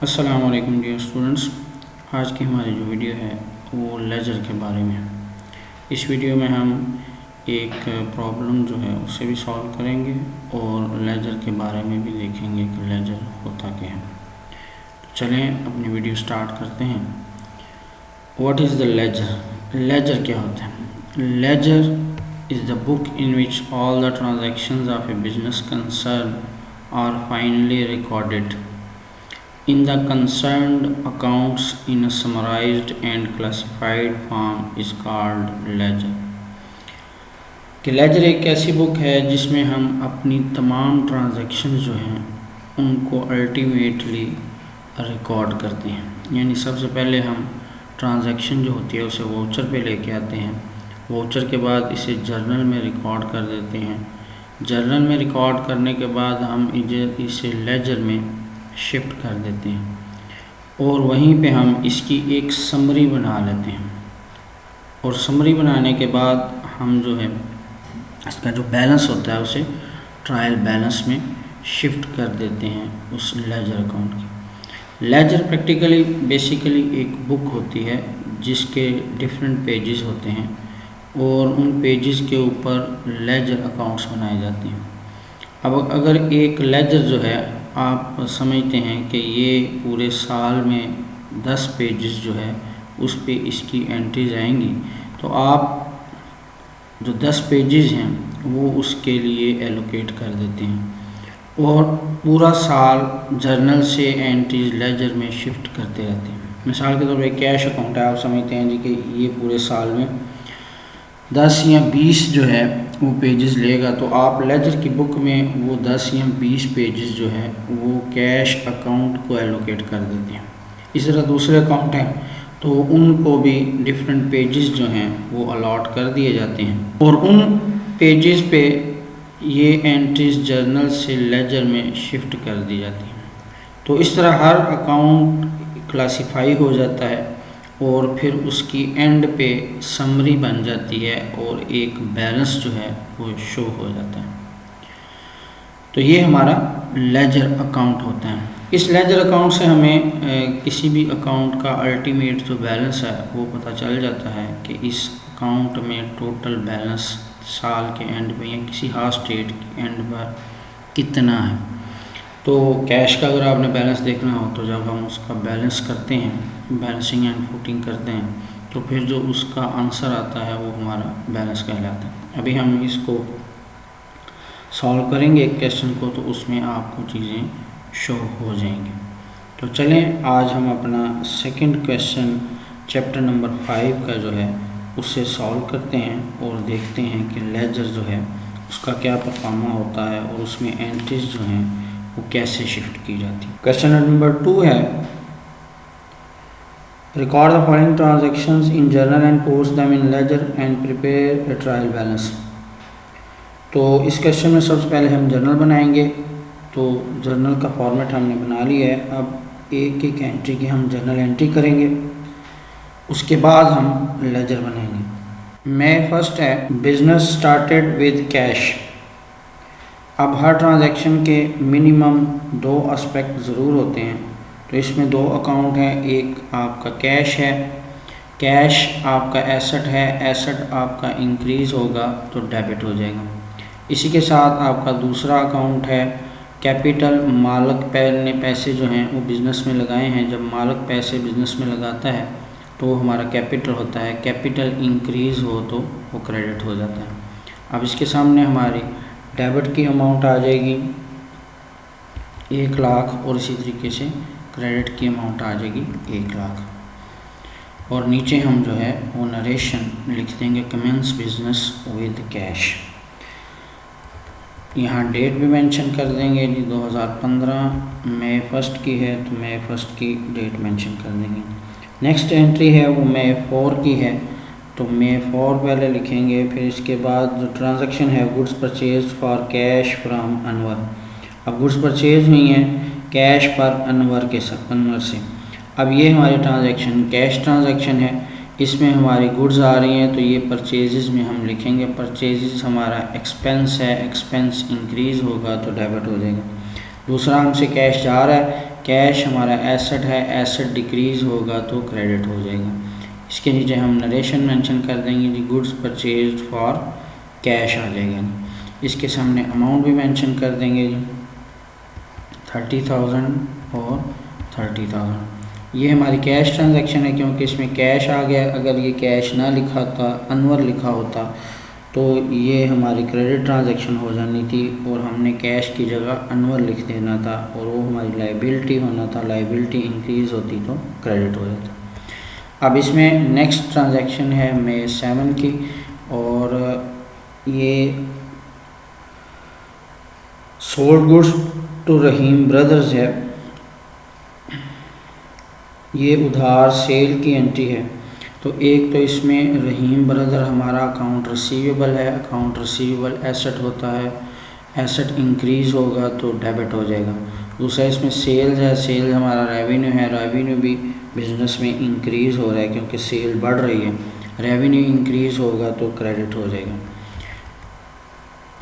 अस्सलाम वालेकुम dear students. आज की हमारी जो वीडियो है वो लेजर के बारे में है। इस वीडियो में हम एक प्रॉब्लम जो है उसे भी सॉल्व करेंगे और लेजर के बारे में भी देखेंगे कि लेजर होता क्या है। तो चलें अपनी वीडियो स्टार्ट करते हैं। What is the ledger? Ledger क्या होता है? Ledger is the book in which all the transactions of a business concern are finally recorded in the concerned accounts in a summarized and classified form is called ledger। कि laser एक ऐसी book है जिसमें हम अपनी तमाम transactions जो हैं उनको अल्टीमेटली रिकॉर्ड करते हैं। यानी सबसे पहले हम ट्रांजैक्शन जो होती है उसे वाउचर पे लेके आते हैं। वाउचर के बाद इसे जर्नल में रिकॉर्ड कर देते हैं। जर्नल में रिकॉर्ड करने के बाद हम इसे लेजर में शिफ्ट कर देते हैं और वहीं पे हम इसकी एक समरी बना लेते हैं। और समरी बनाने के बाद हम जो है इसका जो बैलेंस होता है उसे ट्रायल बैलेंस में शिफ्ट कर देते हैं उस लेजर अकाउंट की। लेजर प्रैक्टिकली बेसिकली एक बुक होती है जिसके डिफरेंट पेजेस होते हैं और उन पेजेस के ऊपर लेजर अकाउंट्स बनाए जाते हैं। अब अगर एक लेजर जो है आप समझते हैं कि ये पूरे साल में 10 पेजेस जो है उस पे इसकी एंट्रीज आएंगी, तो आप जो 10 पेजेस हैं वो उसके लिए एलोकेट कर देते हैं और पूरा साल जर्नल से एंट्रीज लेजर में शिफ्ट करते रहते हैं। मिसाल के तौर पर कैश अकाउंट है, आप समझते हैं जी कि ये पूरे साल में 10 या 20 जो है वो पेजेस लेगा, तो आप लेजर की बुक में वो 10 या 20 पेजेस जो है वो कैश अकाउंट को एलोकेट कर देते हैं। इस तरह दूसरे अकाउंट हैं तो उनको भी डिफरेंट पेजेस जो हैं वो अलॉट कर दिए जाते हैं और उन पेजेस पे ये एंट्रीज जर्नल से लेजर में शिफ्ट कर दी जाती हैं। तो इस तरह हर अकाउंट क्लासीफाई हो जाता है और फिर उसकी एंड पे समरी बन जाती है और एक बैलेंस जो है वो शो हो जाता है। तो ये हमारा लेजर अकाउंट होता है। इस लेजर अकाउंट से हमें किसी भी अकाउंट का अल्टीमेट जो बैलेंस है वो पता चल जाता है कि इस अकाउंट में टोटल बैलेंस साल के एंड पे या किसी खास डेट के एंड पर कितना है। तो कैश का अगर आपने बैलेंस देखना हो तो जब हम उसका बैलेंस करते हैं, बैलेंसिंग एंड फुटिंग करते हैं, तो फिर जो उसका आंसर आता है वो हमारा बैलेंस कहलाता है। अभी हम इसको सॉल्व करेंगे एक क्वेश्चन को, तो उसमें आपको चीज़ें शो हो जाएंगी। तो चलें आज हम अपना सेकंड क्वेश्चन चैप्टर नंबर 5 का जो है उससे सॉल्व करते हैं और देखते हैं कि लेजर जो है उसका क्या परफॉर्मा होता है और उसमें एंट्रीज जो हैं वो कैसे शिफ्ट की जाती है। क्वेश्चन नंबर 2 है, record the following transactions in journal and post them in ledger and prepare a trial balance. तो इस क्वेश्चन में सबसे पहले हम जर्नल बनाएंगे। तो जर्नल का फॉर्मेट हमने बना लिया है। अब एक एक एंट्री की हम जर्नल एंट्री करेंगे, उसके बाद हम लेजर बनाएंगे। मैं फर्स्ट है बिजनेस स्टार्टेड विद कैश। अब हर ट्रांजैक्शन के मिनिमम 2 एस्पेक्ट ज़रूर होते हैं। तो इसमें 2 अकाउंट हैं, एक आपका कैश है, कैश आपका एसेट है, एसेट आपका इंक्रीज़ होगा तो डेबिट हो जाएगा। इसी के साथ आपका दूसरा अकाउंट है कैपिटल। मालिक ने पैसे जो हैं वो बिज़नेस में लगाए हैं। जब मालिक पैसे बिज़नेस में लगाता है तो वो हमारा कैपिटल होता है। कैपिटल इंक्रीज़ हो तो वो क्रेडिट हो जाता है। अब इसके सामने हमारी डेबिट की अमाउंट आ जाएगी 1 लाख और इसी तरीके से क्रेडिट की अमाउंट आ जाएगी 1 लाख। और नीचे हम जो है वो नरेशन लिख देंगे कमेंस बिजनेस विद कैश। यहाँ डेट भी मेंशन कर देंगे जी 2015 मई 1 की है तो मई 1 की डेट मेंशन कर देंगे। नेक्स्ट एंट्री है वो मई 4 की है तो मई 4 पहले लिखेंगे। फिर इसके बाद जो ट्रांजैक्शन है goods purchase for cash from Anwar. अब गुड्स परचेज हुई हैं कैश पर अनवर से। अब ये हमारी ट्रांजैक्शन कैश ट्रांजैक्शन है, इसमें हमारी गुड्स आ रही हैं तो ये परचेजेस में हम लिखेंगे परचेजेस हमारा एक्सपेंस है, एक्सपेंस इंक्रीज़ होगा तो डेबिट हो जाएगा। दूसरा हमसे कैश जा रहा है, कैश हमारा एसेट है, एसेट डिक्रीज़ होगा तो क्रेडिट हो जाएगा। इसके नीचे हम नरेशन मेंशन कर देंगे जी, गुड्स परचेज फॉर कैश आ जाएगा जी। इसके सामने अमाउंट भी मेंशन कर देंगे जी, 30,000 और 30,000। ये हमारी कैश ट्रांजैक्शन है क्योंकि इसमें कैश आ गया। अगर ये कैश ना लिखा होता, अनवर लिखा होता, तो ये हमारी क्रेडिट ट्रांजैक्शन हो जानी थी और हमने कैश की जगह अनवर लिख देना था और वो हमारी लायबिलिटी होना था। लायबिलिटी इंक्रीज़ होती तो क्रेडिट हो जाता। अब इसमें नेक्स्ट ट्रांजैक्शन है May 7 की, और ये sold goods to Rahim brothers है। ये उधार सेल की एंट्री है। तो एक तो इसमें रहीम ब्रदर हमारा अकाउंट रिसीवेबल है, अकाउंट रिसीवेबल एसेट होता है, एसेट इंक्रीज़ होगा तो डेबिट हो जाएगा। दूसरा इसमें सेल्स है, सेल्स हमारा रेवेन्यू है, रेवेन्यू भी बिज़नेस में इंक्रीज़ हो रहा है क्योंकि सेल बढ़ रही है, रेवेन्यू इंक्रीज़ होगा तो क्रेडिट हो जाएगा।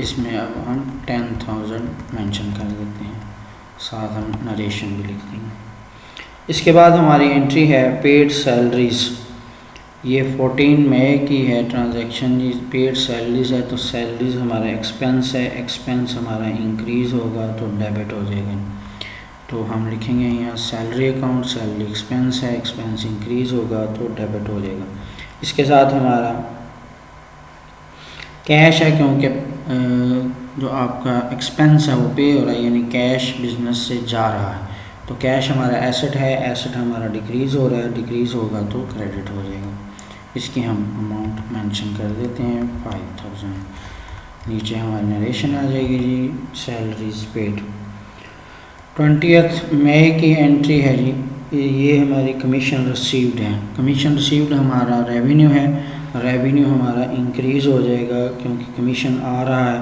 इसमें अब हम 10,000 मेंशन कर देते हैं, साथ हम नरेशन भी लिख देंगे। इसके बाद हमारी एंट्री है पेड सैलरीज़। ये 14 मई की है ट्रांजैक्शन। ये पेड सैलरीज़ है तो सैलरीज़ हमारा एक्सपेंस है, एक्सपेंस हमारा इंक्रीज़ होगा तो डेबिट हो जाएगा। तो हम लिखेंगे यहाँ सैलरी अकाउंट, सैलरी एक्सपेंस है, एक्सपेंस इंक्रीज़ होगा तो डेबिट हो जाएगा। इसके साथ हमारा कैश है क्योंकि जो आपका एक्सपेंस है वो पे हो रहा है, यानी कैश बिजनेस से जा रहा है। तो कैश हमारा एसेट है, एसेट हमारा डिक्रीज़ हो रहा है, डिक्रीज़ होगा तो क्रेडिट हो जाएगा। इसकी हम अमाउंट मेंशन कर देते हैं 5,000। नीचे हमारी नरेशन आ जाएगी जी, सैलरीज पेड। 20 मई की एंट्री है जी, ये हमारी कमीशन रिसीव्ड है। कमीशन रिसीव्ड हमारा रेवेन्यू है, रेवेन्यू हमारा इंक्रीज़ हो जाएगा क्योंकि कमीशन आ रहा है,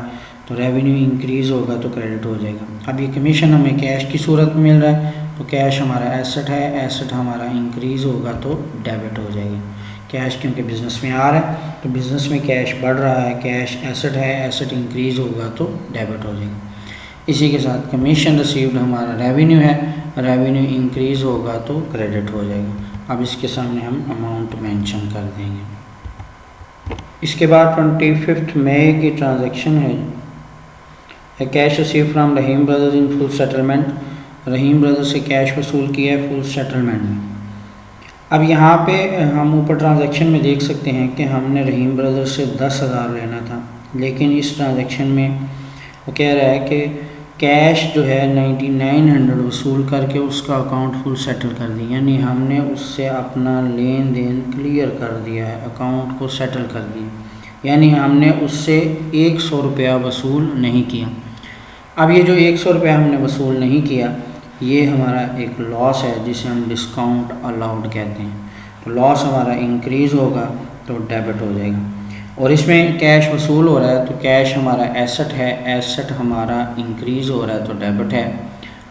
तो रेवेन्यू इंक्रीज़ होगा तो क्रेडिट हो जाएगा। अब ये कमीशन हमें कैश की सूरत में मिल रहा है, तो कैश हमारा एसेट है, एसेट हमारा इंक्रीज़ होगा तो डेबिट हो जाएगा। कैश क्योंकि बिज़नेस में आ रहा है तो बिज़नेस में कैश बढ़ रहा है, कैश एसेट है, एसेट इंक्रीज़ होगा तो डेबिट हो जाएगा। इसी के साथ कमीशन रिसीव्ड हमारा रेवेन्यू है, रेवेन्यू इंक्रीज़ होगा तो क्रेडिट हो जाएगा। अब इसके सामने हम अमाउंट मेंशन कर देंगे। इसके बाद 25 मई की ट्रांजैक्शन है, cash receive from Rahim brothers in full settlement. Rahim brothers से कैश वसूल किया है फुल सेटलमेंट में। अब यहाँ पे हम ऊपर ट्रांजैक्शन में देख सकते हैं कि हमने रहीम ब्रदर्स से 10,000 लेना था, लेकिन इस ट्रांजैक्शन में वो कह रहा है कि कैश जो है 9900 वसूल करके उसका अकाउंट फुल सेटल कर दिया, यानी हमने उससे अपना लेन देन क्लियर कर दिया है, अकाउंट को सेटल कर दिया, यानी हमने उससे 100 रुपया वसूल नहीं किया। अब ये जो 100 रुपया हमने वसूल नहीं किया, ये हमारा एक लॉस है जिसे हम डिस्काउंट अलाउड कहते हैं। तो लॉस हमारा इंक्रीज़ होगा तो डेबिट हो जाएगा। और इसमें कैश वसूल हो रहा है तो कैश हमारा एसेट है, एसेट हमारा इंक्रीज़ हो रहा है तो डेबिट है।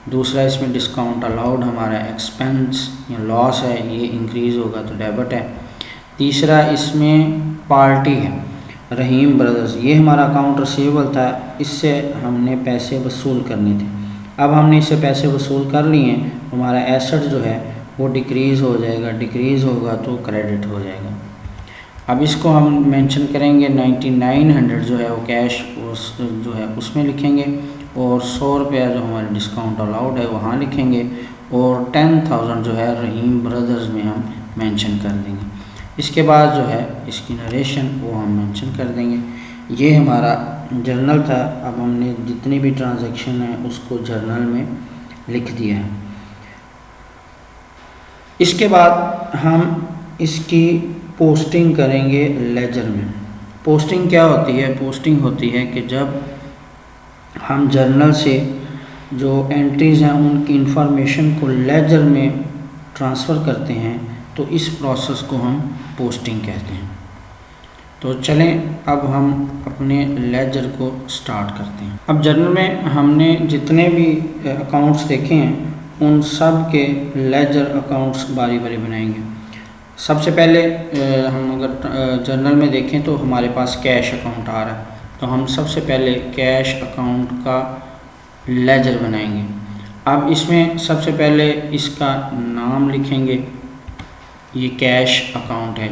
दूसरा इसमें डिस्काउंट अलाउड हमारा एक्सपेंस या लॉस है, ये इंक्रीज़ होगा तो डेबिट है। तीसरा इसमें पार्टी है रहीम ब्रदर्स, ये हमारा अकाउंट रिसीवेबल था, इससे हमने पैसे वसूल करने थे। अब हमने इससे पैसे वसूल कर लिए हैं, हमारा एसेट जो है वो डिक्रीज़ हो जाएगा, डिक्रीज़ होगा तो क्रेडिट हो जाएगा। अब इसको हम मेंशन करेंगे 9900 जो है वो कैश उस जो है उसमें लिखेंगे, और 100 रुपया जो हमारे डिस्काउंट अलाउड है वहाँ लिखेंगे, और 10,000 जो है रहीम ब्रदर्स में हम मेंशन कर देंगे। इसके बाद जो है इसकी नरेशन वो हम मेंशन कर देंगे। ये हमारा जर्नल था। अब हमने जितनी भी ट्रांजैक्शन है उसको जर्नल में लिख दिया है। इसके बाद हम इसकी पोस्टिंग करेंगे लेजर में। पोस्टिंग क्या होती है? पोस्टिंग होती है कि जब हम जर्नल से जो एंट्रीज़ हैं उनकी इंफॉर्मेशन को लेजर में ट्रांसफ़र करते हैं, तो इस प्रोसेस को हम पोस्टिंग कहते हैं। तो चलें अब हम अपने लेजर को स्टार्ट करते हैं। अब जर्नल में हमने जितने भी अकाउंट्स देखे हैं उन सब के लेजर अकाउंट्स बारी बारी बनाएंगे। सबसे पहले हम अगर जर्नल में देखें तो हमारे पास कैश अकाउंट आ रहा है, तो हम सबसे पहले कैश अकाउंट का लेजर बनाएंगे। अब इसमें सबसे पहले इसका नाम लिखेंगे, ये कैश अकाउंट है।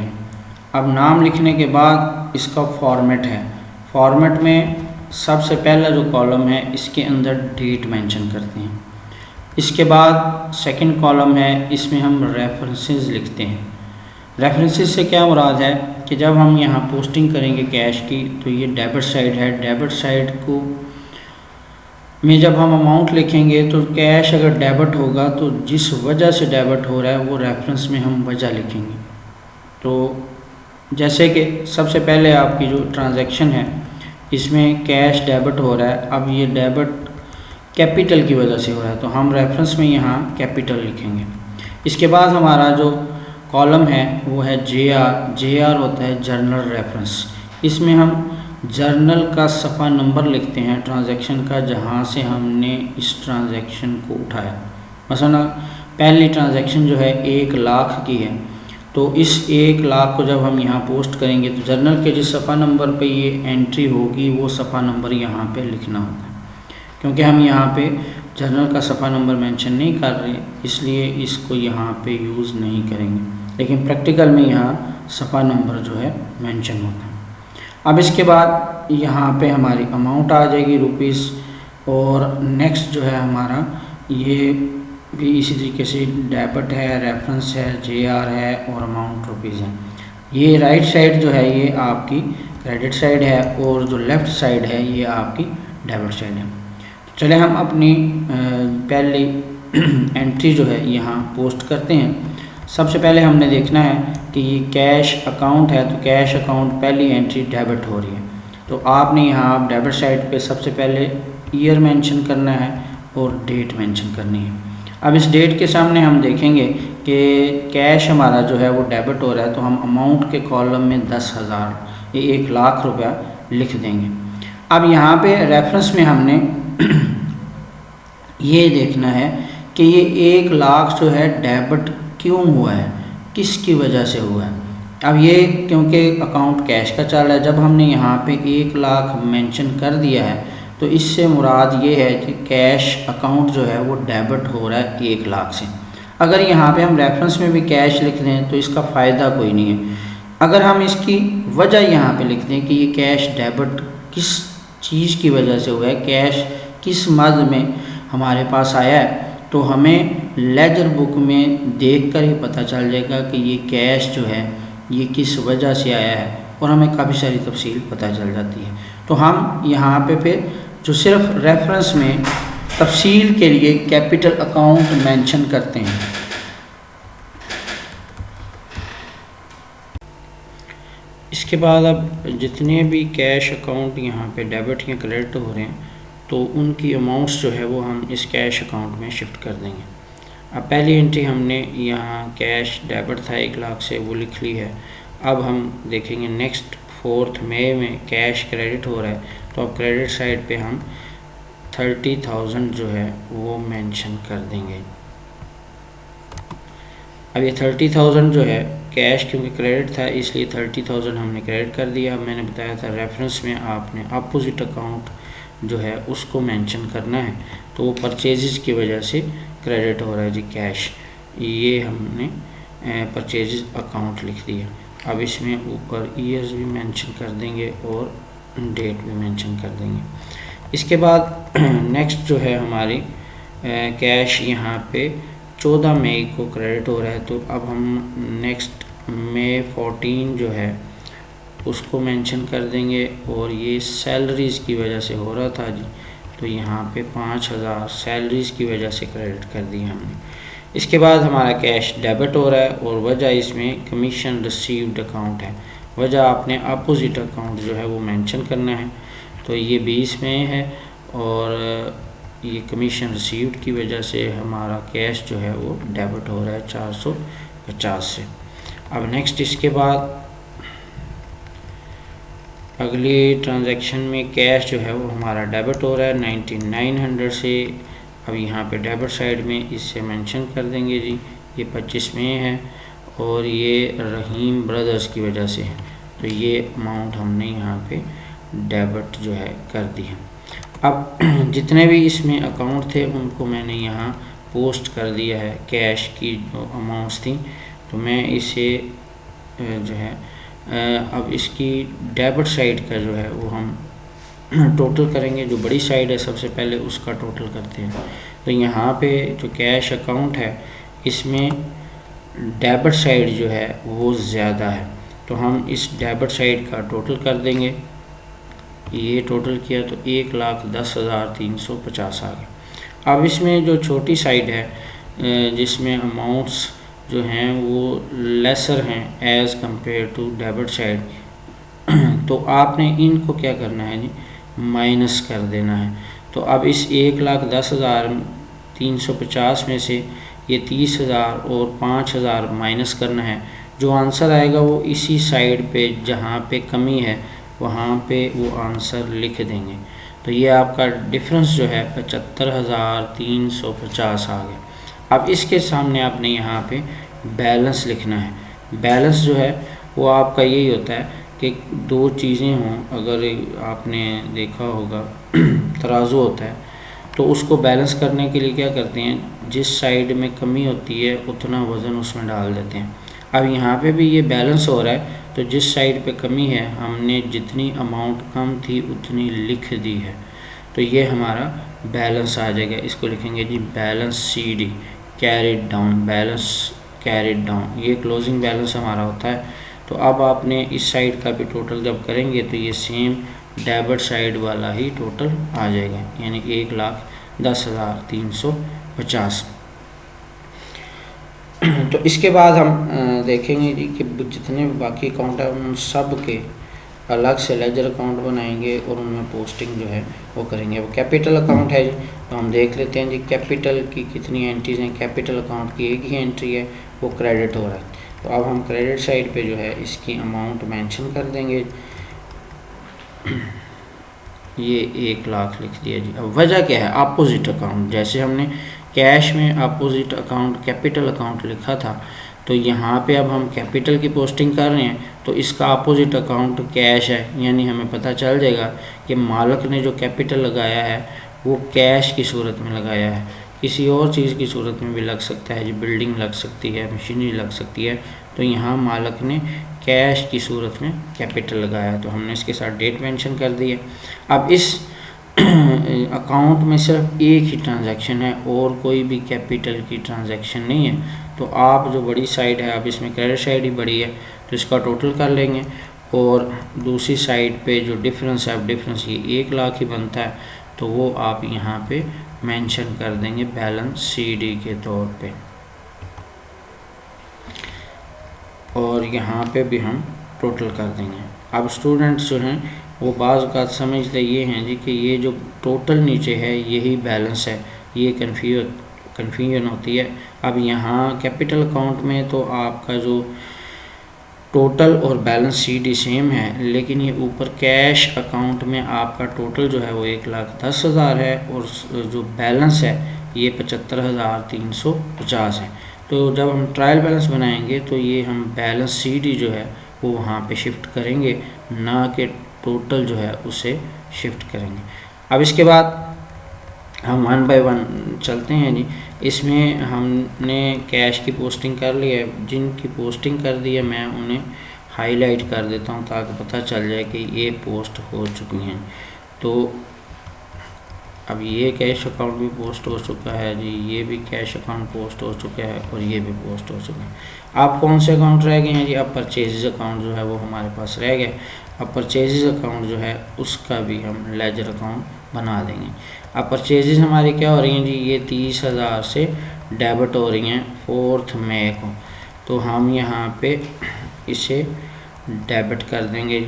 अब नाम लिखने के बाद इसका फॉर्मेट है। फॉर्मेट में सबसे पहला जो कॉलम है इसके अंदर डेट मेंशन करते हैं। इसके बाद सेकंड कॉलम है, इसमें हम रेफरेंसेस लिखते हैं। रेफरेंसेस से क्या मुराद है कि जब हम यहाँ पोस्टिंग करेंगे कैश की तो ये डेबिट साइड है। डेबिट साइड को में जब हम अमाउंट लिखेंगे तो कैश अगर डेबिट होगा तो जिस वजह से डेबिट हो रहा है वो रेफरेंस में हम वजह लिखेंगे। तो जैसे कि सबसे पहले आपकी जो ट्रांजैक्शन है इसमें कैश डेबिट हो रहा है। अब ये डेबिट कैपिटल की वजह से हो रहा है तो हम रेफरेंस में यहाँ कैपिटल लिखेंगे। इसके बाद हमारा जो कॉलम है वो है JR। JR होता है जर्नल रेफरेंस। इसमें हम जर्नल का सफ़ा नंबर लिखते हैं ट्रांजैक्शन का, जहाँ से हमने इस ट्रांजैक्शन को उठाया। मसलन पहली ट्रांजैक्शन जो है 1 लाख की है, तो इस 1 लाख को जब हम यहाँ पोस्ट करेंगे तो जर्नल के जिस सफ़ा नंबर पे ये एंट्री होगी वो सफ़ा नंबर यहाँ पे लिखना होता है। क्योंकि हम यहाँ पे जर्नल का सफ़ा नंबर मेंशन नहीं कर रहे, इसलिए इसको यहाँ पे यूज़ नहीं करेंगे, लेकिन प्रैक्टिकल में यहाँ सफ़ा नंबर जो है मेंशन होता है। अब इसके बाद यहाँ पे हमारी अमाउंट आ जाएगी रुपीज़, और नेक्स्ट जो है हमारा ये भी इसी तरीके से डेबिट है, रेफरेंस है, JR है और अमाउंट रुपीज़ है। ये राइट साइड जो है ये आपकी क्रेडिट साइड है और जो लेफ़्ट साइड है ये आपकी डेबिट साइड है। चले हम अपनी पहली एंट्री जो है यहाँ पोस्ट करते हैं। सबसे पहले हमने देखना है कि ये कैश अकाउंट है, तो कैश अकाउंट पहली एंट्री डेबिट हो रही है, तो आपने यहाँ डेबिट साइड पे सबसे पहले ईयर मेंशन करना है और डेट मेंशन करनी है। अब इस डेट के सामने हम देखेंगे कि कैश हमारा जो है वो डेबिट हो रहा है, तो हम अमाउंट के कॉलम में 10,000 ये 1 लाख रुपया लिख देंगे। अब यहाँ पे रेफरेंस में हमने ये देखना है कि ये 1 लाख जो है डेबिट क्यों हुआ है, किसकी वजह से हुआ है। अब ये क्योंकि अकाउंट कैश का चल रहा है, जब हमने यहाँ पे 1 लाख मेंशन कर दिया है तो इससे मुराद ये है कि कैश अकाउंट जो है वो डेबिट हो रहा है 1 लाख से। अगर यहाँ पे हम रेफरेंस में भी कैश लिख दें तो इसका फ़ायदा कोई नहीं है। अगर हम इसकी वजह यहाँ पे लिख दें कि ये कैश डेबिट किस चीज़ की वजह से हुआ है, कैश किस मद में हमारे पास आया है, तो हमें लेजर बुक में देखकर ही पता चल जाएगा कि ये कैश जो है ये किस वजह से आया है, और हमें काफ़ी सारी तफसील पता चल जाती है। तो हम यहाँ पे फिर जो सिर्फ रेफरेंस में तफसील के लिए कैपिटल अकाउंट मेंशन करते हैं। इसके बाद अब जितने भी कैश अकाउंट यहाँ पे डेबिट या क्रेडिट हो रहे हैं तो उनकी अमाउंट्स जो है वो हम इस कैश अकाउंट में शिफ्ट कर देंगे। अब पहली एंट्री हमने यहाँ कैश डेबिट था 1 लाख से, वो लिख ली है। अब हम देखेंगे नेक्स्ट 4 मई में कैश क्रेडिट हो रहा है, तो अब क्रेडिट साइड पे हम 30,000 जो है वो मेंशन कर देंगे। अब ये 30,000 जो है कैश क्योंकि क्रेडिट था इसलिए 30,000 हमने क्रेडिट कर दिया। मैंने बताया था रेफरेंस में आपने अपोजिट अकाउंट जो है उसको मेंशन करना है, तो वो परचेजेस की वजह से क्रेडिट हो रहा है जी कैश, ये हमने परचेजेस अकाउंट लिख दिया। अब इसमें ऊपर ईयर्स भी मेंशन कर देंगे और डेट भी मेंशन कर देंगे। इसके बाद नेक्स्ट जो है हमारी कैश यहाँ पे 14 मई को क्रेडिट हो रहा है, तो अब हम नेक्स्ट मई 14 जो है उसको मेंशन कर देंगे, और ये सैलरीज़ की वजह से हो रहा था जी, तो यहाँ पे 5,000 सैलरीज़ की वजह से क्रेडिट कर दिया हमने। इसके बाद हमारा कैश डेबिट हो रहा है और वजह इसमें कमीशन रिसीव्ड अकाउंट है। वजह आपने अपोजिट अकाउंट जो है वो मेंशन करना है, तो ये 20 में है और ये कमीशन रिसीव्ड की वजह से हमारा कैश जो है वो डेबिट हो रहा है 450 से। अब नेक्स्ट इसके बाद अगली ट्रांजैक्शन में कैश जो है वो हमारा डेबिट हो रहा है 9900 से। अब यहाँ पे डेबिट साइड में इससे मेंशन कर देंगे जी ये 25 में है और ये रहीम ब्रदर्स की वजह से है, तो ये अमाउंट हमने यहाँ पे डेबिट जो है कर दी है। अब जितने भी इसमें अकाउंट थे उनको मैंने यहाँ पोस्ट कर दिया है, कैश की जो अमाउंट्स थी। तो मैं इसे जो है अब इसकी डेबिट साइड का जो है वो हम टोटल करेंगे। जो बड़ी साइड है सबसे पहले उसका टोटल करते हैं। तो यहाँ पे जो कैश अकाउंट है इसमें डेबिट साइड जो है वो ज़्यादा है, तो हम इस डेबिट साइड का टोटल कर देंगे। ये टोटल किया तो 1,10,350 आ गया। अब इसमें जो छोटी साइड है जिसमें अमाउंट्स जो हैं वो लेसर हैं as compare to debit side, तो आपने इनको क्या करना है जी, माइनस कर देना है। तो अब इस 1,10,350 में से ये 30,000 और 5,000 माइनस करना है। जो आंसर आएगा वो इसी साइड पे जहाँ पे कमी है वहाँ पे वो आंसर लिख देंगे। तो ये आपका डिफरेंस जो है 75,350 आ गया। अब इसके सामने आपने यहाँ पे बैलेंस लिखना है। बैलेंस जो है वो आपका यही होता है कि दो चीज़ें हों, अगर आपने देखा होगा तराजू होता है तो उसको बैलेंस करने के लिए क्या करते हैं, जिस साइड में कमी होती है उतना वज़न उसमें डाल देते हैं। अब यहाँ पे भी ये बैलेंस हो रहा है, तो जिस साइड पे कमी है हमने जितनी अमाउंट कम थी उतनी लिख दी है, तो ये हमारा बैलेंस आ जाएगा। इसको लिखेंगे जी balance CD, carried down, balance carried down, ये क्लोजिंग बैलेंस हमारा होता है। तो अब आपने इस साइड का भी टोटल जब करेंगे तो ये सेम डेबिट साइड वाला ही टोटल आ जाएगा, यानी 1,10,350। तो इसके बाद हम देखेंगे जी कि जितने बाकी अकाउंट है उन सब के अलग से लेजर अकाउंट बनाएंगे और उनमें पोस्टिंग जो है वो करेंगे। वो कैपिटल अकाउंट है जी, तो हम देख लेते हैं जी कैपिटल की कितनी एंट्रीज हैं। कैपिटल अकाउंट की एक ही एंट्री है, वो क्रेडिट हो रहा है। तो अब हम क्रेडिट साइड पे जो है इसकी अमाउंट मेंशन कर देंगे, ये 1,00,000 लिख दिया जी। अब वजह क्या है, अपोजिट अकाउंट, जैसे हमने कैश में अपोजिट अकाउंट कैपिटल अकाउंट लिखा था, तो यहाँ पे अब हम कैपिटल की पोस्टिंग कर रहे हैं तो इसका अपोजिट अकाउंट कैश है, यानी हमें पता चल जाएगा कि मालिक ने जो कैपिटल लगाया है वो कैश की सूरत में लगाया है। किसी और चीज़ की सूरत में भी लग सकता है, जो बिल्डिंग लग सकती है, मशीनरी लग सकती है, तो यहाँ मालिक ने कैश की सूरत में कैपिटल लगाया, तो हमने इसके साथ डेट मेंशन कर दी है। अब इस अकाउंट में सिर्फ एक ही ट्रांजैक्शन है और कोई भी कैपिटल की ट्रांजैक्शन नहीं है, तो आप जो बड़ी साइड है, अब इसमें क्रेडिट साइड ही बड़ी है तो इसका टोटल कर लेंगे, और दूसरी साइड पे जो डिफरेंस है, अब डिफरेंस ये 1,00,000 ही बनता है, तो वो आप यहाँ पे मेंशन कर देंगे बैलेंस CD के तौर पे, और यहाँ पे भी हम टोटल कर देंगे। अब स्टूडेंट्स जो हैं वो बाज़ औक़ात समझते ये हैं जी कि ये जो टोटल नीचे है यही बैलेंस है, ये कन्फ्यूजन होती है। अब यहाँ कैपिटल अकाउंट में तो आपका जो टोटल और बैलेंस CD सेम है, लेकिन ये ऊपर कैश अकाउंट में आपका टोटल जो है वो 1,10,000 है और जो बैलेंस है ये 75,350 है। तो जब हम ट्रायल बैलेंस बनाएंगे तो ये हम बैलेंस CD जो है वो वहाँ पे शिफ्ट करेंगे, ना कि टोटल जो है उसे शिफ्ट करेंगे। अब इसके बाद हम 1 बाय 1 चलते हैं जी। इसमें हमने कैश की पोस्टिंग कर ली है, जिनकी पोस्टिंग कर दी है मैं उन्हें हाईलाइट कर देता हूँ ताकि पता चल जाए कि ये पोस्ट हो चुकी हैं। तो अब ये कैश अकाउंट भी पोस्ट हो चुका है जी, ये भी कैश अकाउंट पोस्ट हो चुका है और ये भी पोस्ट हो चुका है। अब कौन से अकाउंट रह गए हैं जी, अब परचेजेस अकाउंट जो है वो हमारे पास रह गया। अब परचेजेस अकाउंट जो है उसका भी हम लेजर अकाउंट बना देंगे। अब परचेजेस हमारी क्या हो रही हैं जी, ये 30,000 से डेबिट हो रही हैं 4 मई को, तो हम यहाँ पे इसे डेबिट कर देंगे।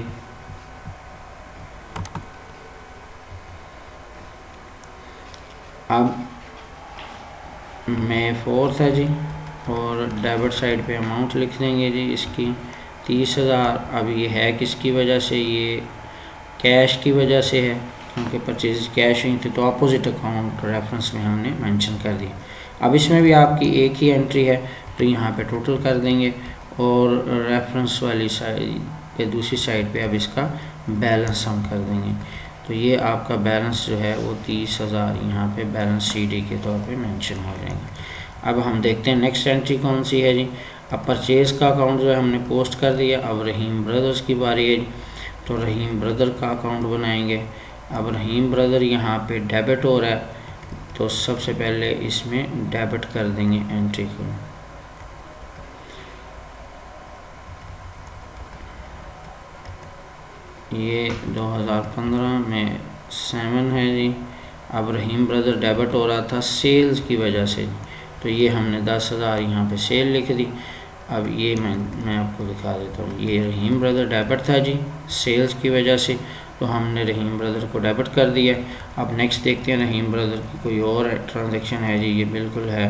अब मई 4 है जी, और डेबिट साइड पे अमाउंट लिख देंगे जी इसकी 30,000। अब ये है किसकी वजह से, ये कैश की वजह से है, क्योंकि परचेज कैश हुई थी, तो अपोजिट अकाउंट रेफरेंस में हमने मेंशन कर दिया। अब इसमें भी आपकी एक ही एंट्री है, तो यहाँ पे टोटल कर देंगे, और रेफरेंस वाली साइड पे दूसरी साइड पे अब इसका बैलेंस हम कर देंगे। तो ये आपका बैलेंस जो है वो 30,000 यहाँ पे बैलेंस CD के तौर पे मेंशन हो जाएगा। अब हम देखते हैं नेक्स्ट एंट्री कौन सी है जी। अब परचेज़ का अकाउंट जो है हमने पोस्ट कर दिया। अब रहीम ब्रदर्स की बारी है जी। तो रहीम ब्रदर का अकाउंट बनाएंगे। अब रहीम ब्रदर यहाँ पे डेबिट हो रहा है, तो सबसे पहले इसमें डेबिट कर देंगे एंट्री को। ये 2015 में 7 है जी। अब रहीम ब्रदर डेबिट हो रहा था सेल्स की वजह से, तो ये हमने 10,000 यहाँ पे सेल लिख दी। अब ये मैं आपको दिखा देता हूँ। ये रहीम ब्रदर डेबिट था जी सेल्स की वजह से, तो हमने रहीम ब्रदर को डेबिट कर दिया। अब नेक्स्ट देखते हैं रहीम ब्रदर की कोई और ट्रांजैक्शन है जी। ये बिल्कुल है,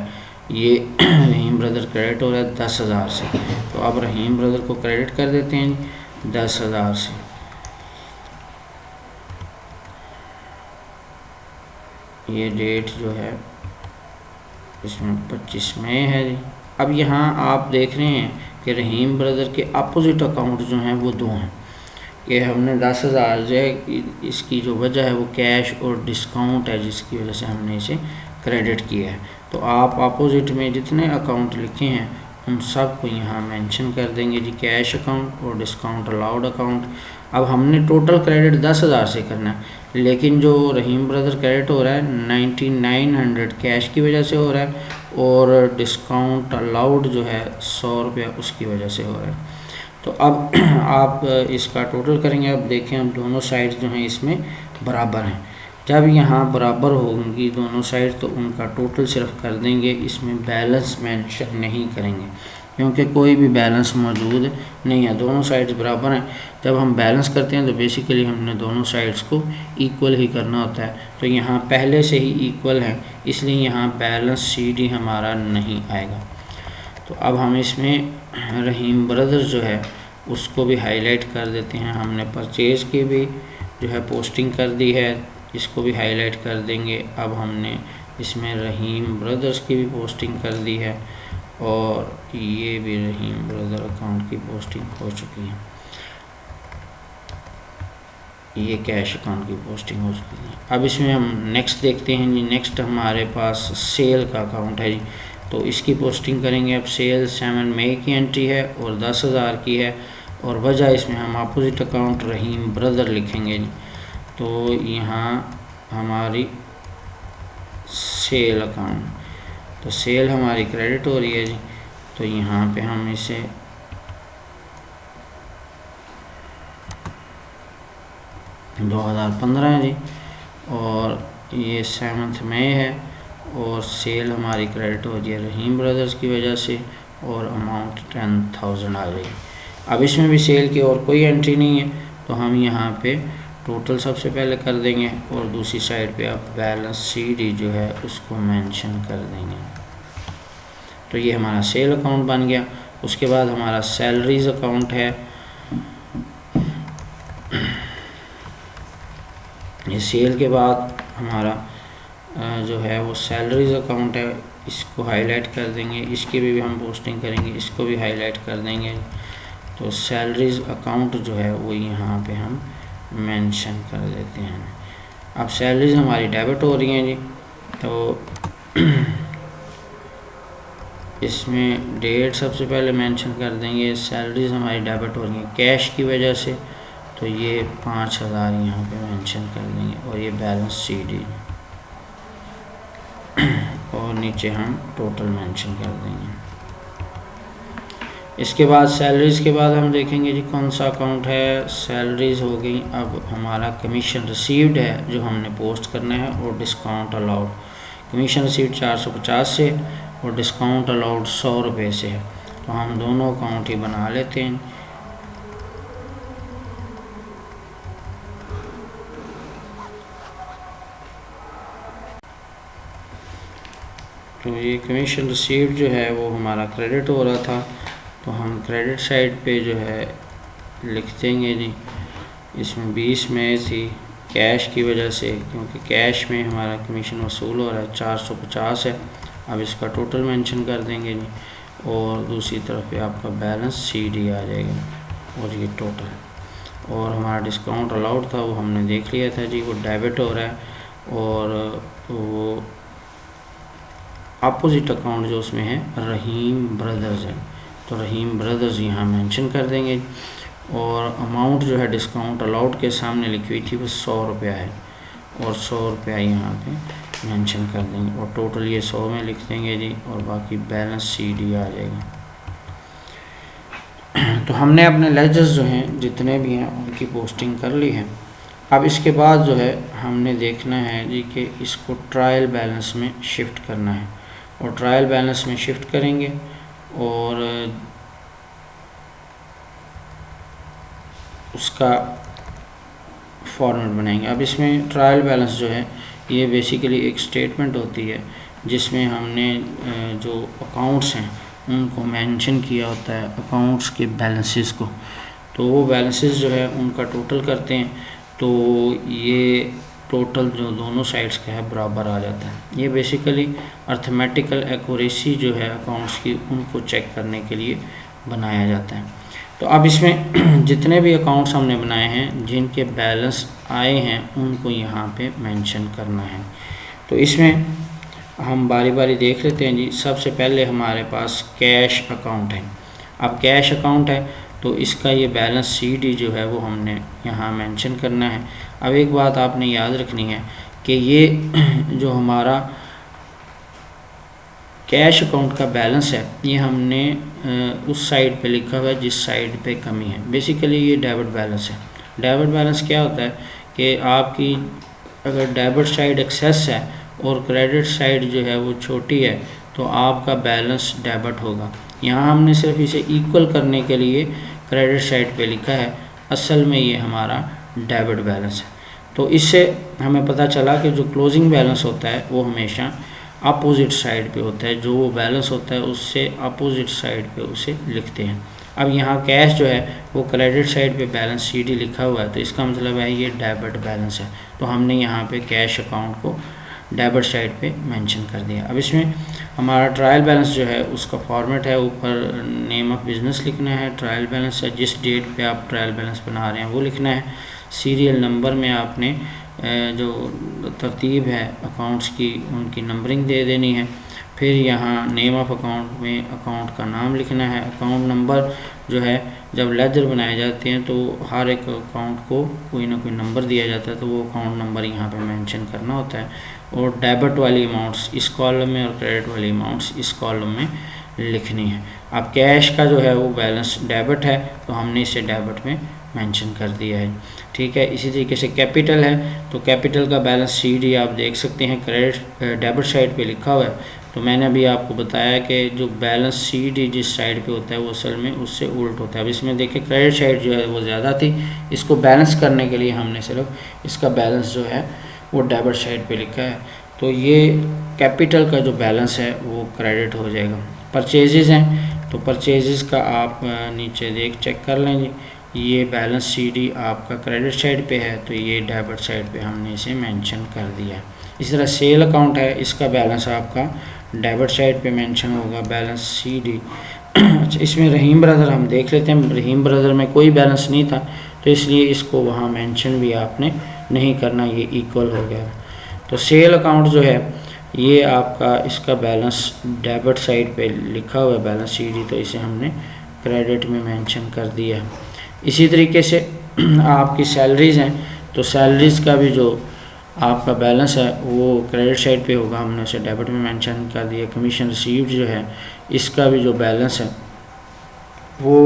ये रहीम ब्रदर क्रेडिट हो रहा है 10,000 से, तो अब रहीम ब्रदर को क्रेडिट कर देते हैं 10,000 से। ये डेट जो है इसमें 25 मई है जी। अब यहाँ आप देख रहे हैं कि रहीम ब्रदर के अपोजिट अकाउंट जो हैं वो 2 हैं। ये हमने 10,000 जो है, इसकी जो वजह है वो कैश और डिस्काउंट है, जिसकी वजह से हमने इसे क्रेडिट किया है। तो आप अपोजिट में जितने अकाउंट लिखे हैं उन सब को यहाँ मेंशन कर देंगे जी, कैश अकाउंट और डिस्काउंट अलाउड अकाउंट। अब हमने टोटल क्रेडिट 10,000 से करना है, लेकिन जो रहीम ब्रदर क्रेडिट हो रहा है 9900 कैश की वजह से हो रहा है, और डिस्काउंट अलाउड जो है 100 रुपया उसकी वजह से हो रहा है। तो अब आप इसका टोटल करेंगे। अब देखें, अब दोनों साइड्स जो हैं इसमें बराबर हैं। जब यहाँ बराबर होंगी दोनों साइड, तो उनका टोटल सिर्फ कर देंगे, इसमें बैलेंस मेंशन नहीं करेंगे, क्योंकि कोई भी बैलेंस मौजूद नहीं है, दोनों साइड्स बराबर हैं। जब हम बैलेंस करते हैं तो बेसिकली हमने दोनों साइड्स को इक्वल ही करना होता है। तो यहाँ पहले से ही इक्वल है, इसलिए यहाँ बैलेंस CD हमारा नहीं आएगा। तो अब हम इसमें रहीम ब्रदर जो है उसको भी हाईलाइट कर देते हैं। हमने परचेज़ की भी जो है पोस्टिंग कर दी है, इसको भी हाईलाइट कर देंगे। अब हमने इसमें रहीम ब्रदर्स की भी पोस्टिंग कर दी है, और ये भी रहीम ब्रदर अकाउंट की पोस्टिंग हो चुकी है। ये कैश अकाउंट की पोस्टिंग हो चुकी है। अब इसमें हम नेक्स्ट देखते हैं जी। नेक्स्ट हमारे पास सेल का अकाउंट है जी, तो इसकी पोस्टिंग करेंगे। अब सेल 7 मई की एंट्री है और 10,000 की है, और वजह इसमें हम अपोजिट अकाउंट रहीम ब्रदर लिखेंगे जी। तो यहाँ हमारी सेल अकाउंट, तो सेल हमारी क्रेडिट हो रही है जी, तो यहाँ पे हम इसे $2015 है जी, और ये 7 मई है, और सेल हमारी क्रेडिट हो रही है रहीम ब्रदर्स की वजह से, और अमाउंट 10,000 आ गई। अब इसमें भी सेल की और कोई एंट्री नहीं है, तो हम यहाँ पे टोटल सबसे पहले कर देंगे, और दूसरी साइड पे आप बैलेंस CD जो है उसको मेंशन कर देंगे। तो ये हमारा सेल अकाउंट बन गया। उसके बाद हमारा सैलरीज अकाउंट है। ये सेल के बाद हमारा जो है वो सैलरीज अकाउंट है, इसको हाईलाइट कर देंगे। इसकी भी हम पोस्टिंग करेंगे, इसको भी हाईलाइट कर देंगे। तो सैलरीज अकाउंट जो है वो यहाँ पे हम मेंशन कर देते हैं। अब सैलरीज हमारी डेबिट हो रही हैं जी, तो इसमें डेट सबसे पहले मेंशन कर देंगे। सैलरीज हमारी डेबिट हो रही हैं कैश की वजह से, तो ये 5,000 यहाँ पे मेंशन कर देंगे, और ये बैलेंस CD, और नीचे हम टोटल मेंशन कर देंगे। इसके बाद सैलरीज़ के बाद हम देखेंगे जी कौन सा अकाउंट है। सैलरीज़ हो गई। अब हमारा कमीशन रिसीव्ड है जो हमने पोस्ट करना है, और डिस्काउंट अलाउड। कमीशन रिसीव्ड 450 से, और डिस्काउंट अलाउड 100 रुपये से है, तो हम दोनों अकाउंट ही बना लेते हैं। तो ये कमीशन रिसीव्ड जो है वो हमारा क्रेडिट हो रहा था, तो हम क्रेडिट साइड पे जो है लिख देंगे जी। इसमें 20 मई थी कैश की वजह से, क्योंकि कैश में हमारा कमीशन वसूल हो रहा है 450 है। अब इसका टोटल मेंशन कर देंगे जी, और दूसरी तरफ पे आपका बैलेंस CD आ जाएगा, और ये टोटल। और हमारा डिस्काउंट अलाउड था वो हमने देख लिया था जी, वो डेबिट हो रहा है। और वो अपोजिट अकाउंट जो उसमें है रहीम ब्रदर्स है, तो रहीम ब्रदर्स यहाँ मेंशन कर देंगे। और अमाउंट जो है डिस्काउंट अलाउड के सामने लिखी हुई थी वो 100 रुपया है, और 100 रुपया यहाँ पे मेंशन कर देंगे, और टोटल ये 100 में लिख देंगे जी, और बाकी बैलेंस CD आ जाएगा। तो हमने अपने लेजर्स जो हैं जितने भी हैं उनकी पोस्टिंग कर ली है। अब इसके बाद जो है हमने देखना है जी कि इसको ट्रायल बैलेंस में शिफ्ट करना है, और ट्रायल बैलेंस में शिफ्ट करेंगे और उसका फॉर्मेट बनाएंगे। अब इसमें ट्रायल बैलेंस जो है ये बेसिकली एक स्टेटमेंट होती है जिसमें हमने जो अकाउंट्स हैं उनको मेंशन किया होता है, अकाउंट्स के बैलेंसेस को। तो वो बैलेंसेस जो है उनका टोटल करते हैं, तो ये टोटल जो दोनों साइड्स का है बराबर आ जाता है। ये बेसिकली अर्थमेटिकल एक्यूरेसी जो है अकाउंट्स की उनको चेक करने के लिए बनाया जाता है। तो अब इसमें जितने भी अकाउंट्स हमने बनाए हैं जिनके बैलेंस आए हैं उनको यहाँ पे मेंशन करना है। तो इसमें हम बारी बारी देख लेते हैं जी। सबसे पहले हमारे पास कैश अकाउंट है। अब कैश अकाउंट है तो इसका ये बैलेंस CD जो है वो हमने यहाँ मेंशन करना है। अब एक बात आपने याद रखनी है कि ये जो हमारा कैश अकाउंट का बैलेंस है ये हमने उस साइड पे लिखा हुआ है जिस साइड पे कमी है। बेसिकली ये डेबिट बैलेंस है। डेबिट बैलेंस क्या होता है कि आपकी अगर डेबिट साइड एक्सेस है और क्रेडिट साइड जो है वो छोटी है तो आपका बैलेंस डेबिट होगा। यहाँ हमने सिर्फ इसे इक्वल करने के लिए क्रेडिट साइड पे लिखा है, असल में ये हमारा डेबिट बैलेंस है। तो इससे हमें पता चला कि जो क्लोजिंग बैलेंस होता है वो हमेशा अपोजिट साइड पे होता है, जो वो बैलेंस होता है उससे अपोजिट साइड पे उसे लिखते हैं। अब यहाँ कैश जो है वो क्रेडिट साइड पे बैलेंस CD लिखा हुआ है, तो इसका मतलब है ये डेबिट बैलेंस है। तो हमने यहाँ पे कैश अकाउंट को डेबिट साइड पे मेंशन कर दिया। अब इसमें हमारा ट्रायल बैलेंस जो है उसका फॉर्मेट है, ऊपर नेम ऑफ बिज़नेस लिखना है, ट्रायल बैलेंस है, जिस डेट पे आप ट्रायल बैलेंस बना रहे हैं वो लिखना है। सीरियल नंबर में आपने जो तरतीब है अकाउंट्स की उनकी नंबरिंग दे देनी है। फिर यहाँ नेम ऑफ अकाउंट में अकाउंट का नाम लिखना है। अकाउंट नंबर जो है जब लेजर बनाए जाते हैं तो हर एक अकाउंट को कोई ना कोई नंबर दिया जाता है, तो वो अकाउंट नंबर यहाँ पे मेंशन करना होता है। और डेबिट वाली अमाउंट्स इस कॉलम में और क्रेडिट वाली अमाउंट्स इस कॉलम में लिखनी है। अब कैश का जो है वो बैलेंस डेबिट है तो हमने इसे डेबिट में मेंशन कर दिया है, ठीक है। इसी तरीके से कैपिटल है तो कैपिटल का बैलेंस CD आप देख सकते हैं क्रेडिट डेबिट साइड पे लिखा हुआ है। तो मैंने अभी आपको बताया कि जो बैलेंस CD जिस साइड पे होता है वो असल में उससे उल्ट होता है। अब इसमें देखिए क्रेडिट साइड जो है वो ज़्यादा थी, इसको बैलेंस करने के लिए हमने सिर्फ इसका बैलेंस जो है वो डेबिट साइड पे लिखा है, तो ये कैपिटल का जो बैलेंस है वो क्रेडिट हो जाएगा। परचेजेज़ हैं तो परचेजेज़ का आप नीचे चेक कर लें जी, ये बैलेंस CD आपका क्रेडिट साइड पे है तो ये डेबिट साइड पे हमने इसे मेंशन कर दिया है। इस तरह सेल अकाउंट है, इसका बैलेंस आपका डेबिट साइड पे मेंशन होगा, बैलेंस CD। अच्छा, इसमें रहीम ब्रदर हम देख लेते हैं। रहीम ब्रदर में कोई बैलेंस नहीं था तो इसलिए इसको वहाँ मेंशन भी आपने नहीं करना, ये इक्वल हो गया। तो सेल अकाउंट जो है ये आपका इसका बैलेंस डेबिट साइड पे लिखा हुआ है बैलेंस CD, तो इसे हमने क्रेडिट में मेंशन कर दिया है। इसी तरीके से आपकी सैलरीज़ हैं तो सैलरीज़ का भी जो आपका बैलेंस है वो क्रेडिट साइड पे होगा, हमने उसे डेबिट में मेंशन कर दिया। कमीशन रिसीव्ड जो है इसका भी जो बैलेंस है वो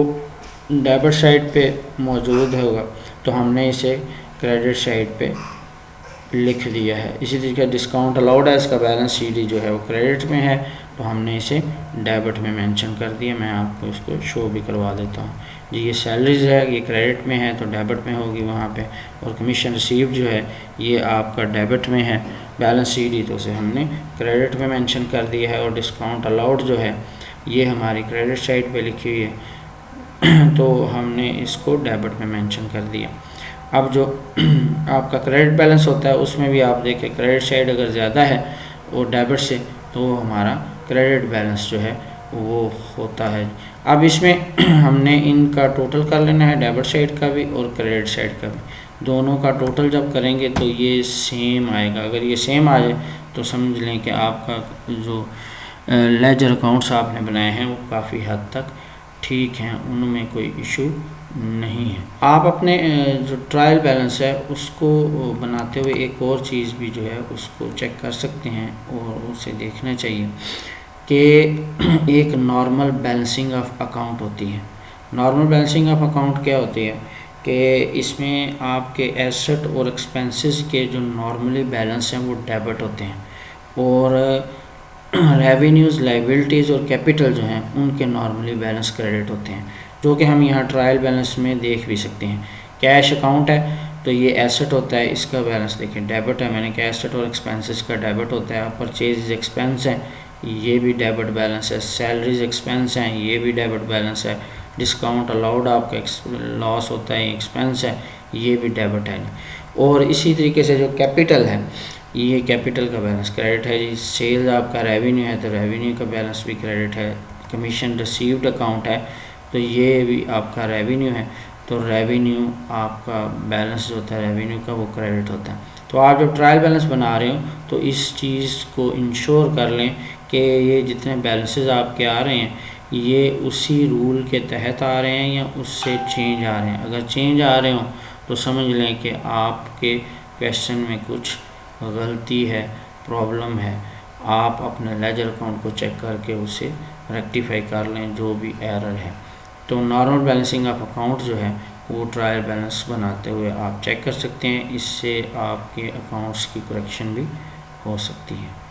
डेबिट साइड पे मौजूद होगा तो हमने इसे क्रेडिट साइड पे लिख दिया है। इसी तरीके डिस्काउंट अलाउड है, इसका बैलेंस CD जो है वो क्रेडिट में है तो हमने इसे डेबिट में मेंशन कर दिया। मैं आपको इसको शो भी करवा देता हूँ जी। ये सैलरीज है ये क्रेडिट में है तो डेबिट में होगी वहाँ पे, और कमीशन रिसीव जो है ये आपका डेबिट में है, बैलेंस CD तो उसे हमने क्रेडिट में मेंशन कर दिया है। और डिस्काउंट अलाउड जो है ये हमारी क्रेडिट साइड पे लिखी हुई है तो हमने इसको डेबिट में मेंशन कर दिया। अब जो आपका क्रेडिट बैलेंस होता है उसमें भी आप देखें क्रेडिट साइड अगर ज़्यादा है और डेबिट से तो हमारा क्रेडिट बैलेंस जो है वो होता है। अब इसमें हमने इनका टोटल कर लेना है, डेबिट साइड का भी और क्रेडिट साइड का भी। दोनों का टोटल जब करेंगे तो ये सेम आएगा। अगर ये सेम आ जाए तो समझ लें कि आपका जो लेजर अकाउंट्स आपने बनाए हैं वो काफ़ी हद तक ठीक हैं, उनमें कोई इशू नहीं है। आप अपने जो ट्रायल बैलेंस है उसको बनाते हुए एक और चीज़ भी जो है उसको चेक कर सकते हैं और उसे देखना चाहिए कि एक नॉर्मल बैलेंसिंग ऑफ अकाउंट होती है। नॉर्मल बैलेंसिंग ऑफ अकाउंट क्या होती है कि इसमें आपके एसेट और एक्सपेंसेस के जो नॉर्मली बैलेंस हैं वो डेबिट होते हैं और रेवेन्यूज़, लाइबिलिटीज़ और कैपिटल जो हैं उनके नॉर्मली बैलेंस क्रेडिट होते हैं, जो कि हम यहाँ ट्रायल बैलेंस में देख भी सकते हैं। कैश अकाउंट है तो ये एसेट होता है, इसका बैलेंस देखें डेबिट है, मैंने कहा एसेट और एक्सपेंसेस का डेबिट होता है। परचेज एक्सपेंस है, ये भी डेबिट बैलेंस है। सैलरीज एक्सपेंस हैं, ये भी डेबिट बैलेंस है। डिस्काउंट अलाउड आपका लॉस होता है, एक्सपेंस है, ये भी डेबिट है। और इसी तरीके से जो कैपिटल है, ये कैपिटल का बैलेंस क्रेडिट है जी। सेल्स आपका रेवेन्यू है तो रेवेन्यू का बैलेंस भी क्रेडिट है। कमीशन रिसीव्ड अकाउंट है तो ये भी आपका रेवेन्यू है, तो रेवेन्यू आपका बैलेंस जो होता है रेवेन्यू का वो क्रेडिट होता है। तो आप जब ट्रायल बैलेंस बना रहे हो तो इस चीज़ को इंश्योर कर लें कि ये जितने बैलेंसेस आपके आ रहे हैं ये उसी रूल के तहत आ रहे हैं या उससे चेंज आ रहे हैं। अगर चेंज आ रहे हों तो समझ लें कि आपके क्वेश्चन में कुछ गलती है, प्रॉब्लम है। आप अपने लेजर अकाउंट को चेक करके उसे रेक्टिफाई कर लें जो भी एरर है। तो नॉर्मल बैलेंसिंग ऑफ अकाउंट जो है वो ट्रायल बैलेंस बनाते हुए आप चेक कर सकते हैं, इससे आपके अकाउंट्स की करेक्शन भी हो सकती है।